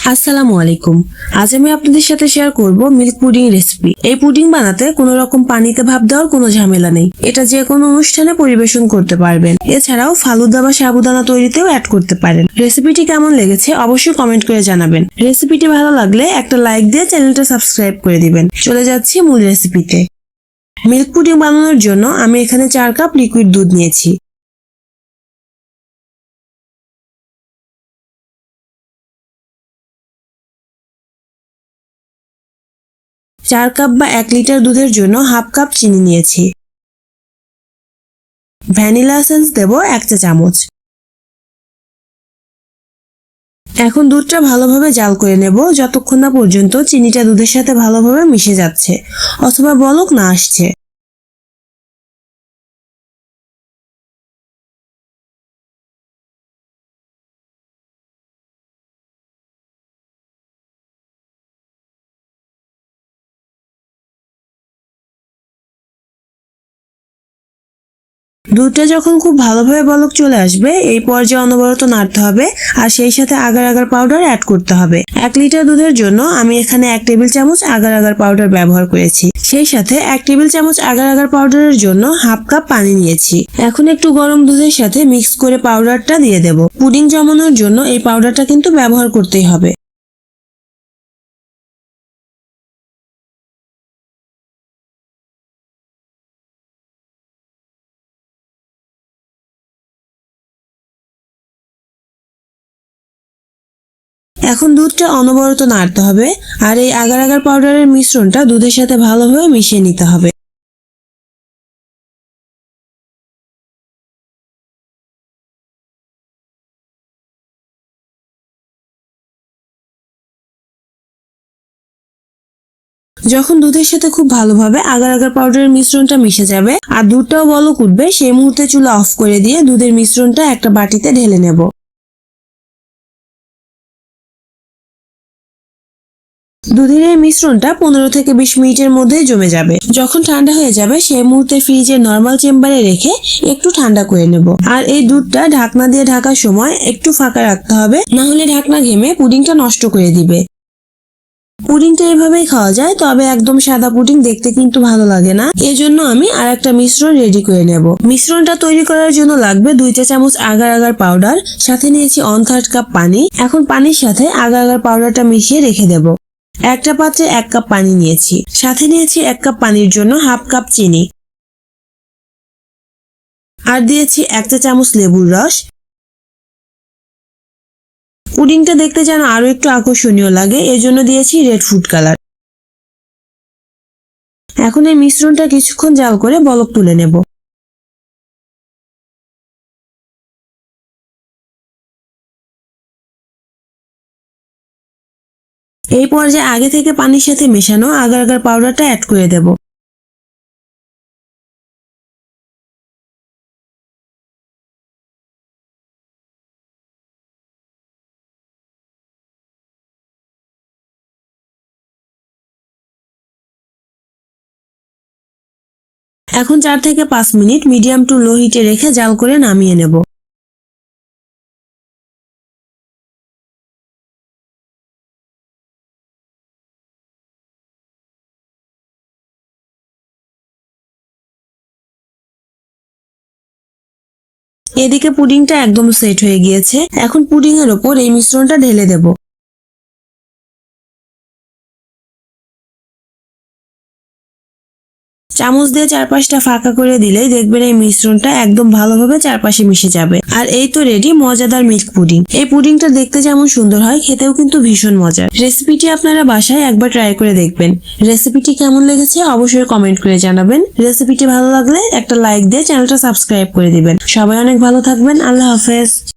আসসালামু আলাইকুম। আজ আমি আপনাদের সাথে শেয়ার করব মিল্ক পুডিং রেসিপি। এই পুডিং বানাতে কোনো রকম পানিতে ভাপ দেওয়ার কোনো ঝামেলা নেই। এটা যে কোনো অনুষ্ঠানে পরিবেশন করতে পারবেন। এছাড়াও ফালুদা বা সাবুদানা তৈরিতেও অ্যাড করতে পারেন। রেসিপিটি কেমন লেগেছে অবশ্যই কমেন্ট করে জানাবেন। রেসিপিটি ভালো লাগলে একটা লাইক দিয়ে চ্যানেলটা সাবস্ক্রাইব করে দিবেন। চলে যাচ্ছি মূল রেসিপিতে। মিল্ক পুডিং বানানোর জন্য আমি এখানে 4 কাপ লিকুইড দুধ নিয়েছি। 4 কাপ বা 1 লিটার দুধের জন্য হাফ কাপ চিনি নিয়েছি। ভ্যানিলা এসেন্স দেব 1 চা চামচ। এখন দুধটা ভালোভাবে জাল করে নেব যতক্ষণ না পর্যন্ত চিনিটা দুধের সাথে ভালোভাবে মিশে যাচ্ছে অথবা বলক না আসছে। দুধটা যখন খুব ভালোভাবে বলক চলে আসবে এই পর্যায়ে অনবরত নাড়তে হবে আর সেই সাথে আগার আগার পাউডার অ্যাড করতে হবে। 1 লিটার দুধের জন্য আমি এখানে 1 টেবিল চামচ আগার আগার পাউডার ব্যবহার করেছি। সেই সাথে 1 টেবিল চামচ আগার আগার পাউডারের জন্য হাফ কাপ পানি নিয়েছি। এখন একটু গরম দুধের সাথে মিক্স করে পাউডারটা দিয়ে দেব। পুডিং জমানোর জন্য এই পাউডারটা কিন্তু ব্যবহার করতেই হবে। এখন দুধটা অনবরত নাড়তে হবে আর এই আগার আগার পাউডারের মিশ্রণটা দুধের সাথে ভালোভাবে মিশিয়ে নিতে হবে। যখন দুধের সাথে খুব ভালোভাবে আগার আগার পাউডারের মিশ্রণটা মিশে যাবে আর দুধটাও বলক উঠবে সেই মুহূর্তে চুলা অফ করে দিয়ে দুধের মিশ্রণটা একটা বাটিতে ঢেলে নেব। দুধের এই মিশ্রণটা 15 থেকে 20 মিনিটের মধ্যে জমে যাবে। যখন ঠান্ডা হয়ে যাবে সেই মুহূর্তে ফ্রিজের নরমাল চেম্বারে রেখে একটু ঠান্ডা করে নেব। আর এই দুধটা ঢাকনা দিয়ে ঢাকার সময় একটু ফাঁকা রাখতে হবে, না হলে ঢাকনা ঘেমে পুডিংটা নষ্ট করে দিবে। পুডিংটা এভাবেই খাওয়া যায়, তবে একদম সাদা পুডিং দেখতে কিন্তু ভালো লাগে না। এজন্য আমি আর একটা মিশ্রণ রেডি করে নেব। মিশ্রণটা তৈরি করার জন্য লাগবে 2 চা চামচ আগার আগার পাউডার, সাথে নিয়েছি 1/3 কাপ পানি। এখন পানির সাথে আগার আগার পাউডারটা মিশিয়ে রেখে দেব। একটা পাত্রে 1 কাপ পানি নিয়েছি, সাথে নিয়েছি 1 কাপ পানির জন্য হাফ কাপ চিনি, আর দিয়েছি 1 চা চামচ লেবুর রস। পুডিংটা দেখতে যেন আরো একটু আকর্ষণীয় লাগে এজন্য দিয়েছি রেড ফুড কালার। এখন এই মিশ্রণটা কিছুক্ষণ জাল করে বলক তুলে নেব। এই পর্যায়ে আগে থেকে পানির সাথে মেশানো আগার আগার পাউডারটা অ্যাড করে দেব। এখন 4 থেকে 5 মিনিট মিডিয়াম টু লো হিটে রেখে জাল করে নামিয়ে নেব। এদিকে পুডিংটা একদম সেট হয়ে গিয়েছে। এখন পুডিং এর ওপর এই মিশ্রণটা ঢেলে দেব। চামচ দিয়ে চারপাশটা ফাঁকা করে দিলেই দেখবেন এই মিশ্রণটা একদম ভালোভাবে চারপাশে মিশে যাবে। আর এই তো রেডি মজাদার মিল্ক পুডিং। এই পুডিংটা দেখতে যেমন সুন্দর হয় খেতেও কিন্তু ভীষণ মজার। রেসিপিটি আপনারা বাসায় একবার ট্রাই করে দেখবেন। রেসিপিটি কেমন লেগেছে অবশ্যই কমেন্ট করে জানাবেন। রেসিপিটি ভালো লাগলে একটা লাইক দিয়ে চ্যানেলটা সাবস্ক্রাইব করে দিবেন। সবাই অনেক ভালো থাকবেন। আল্লাহ হাফেজ।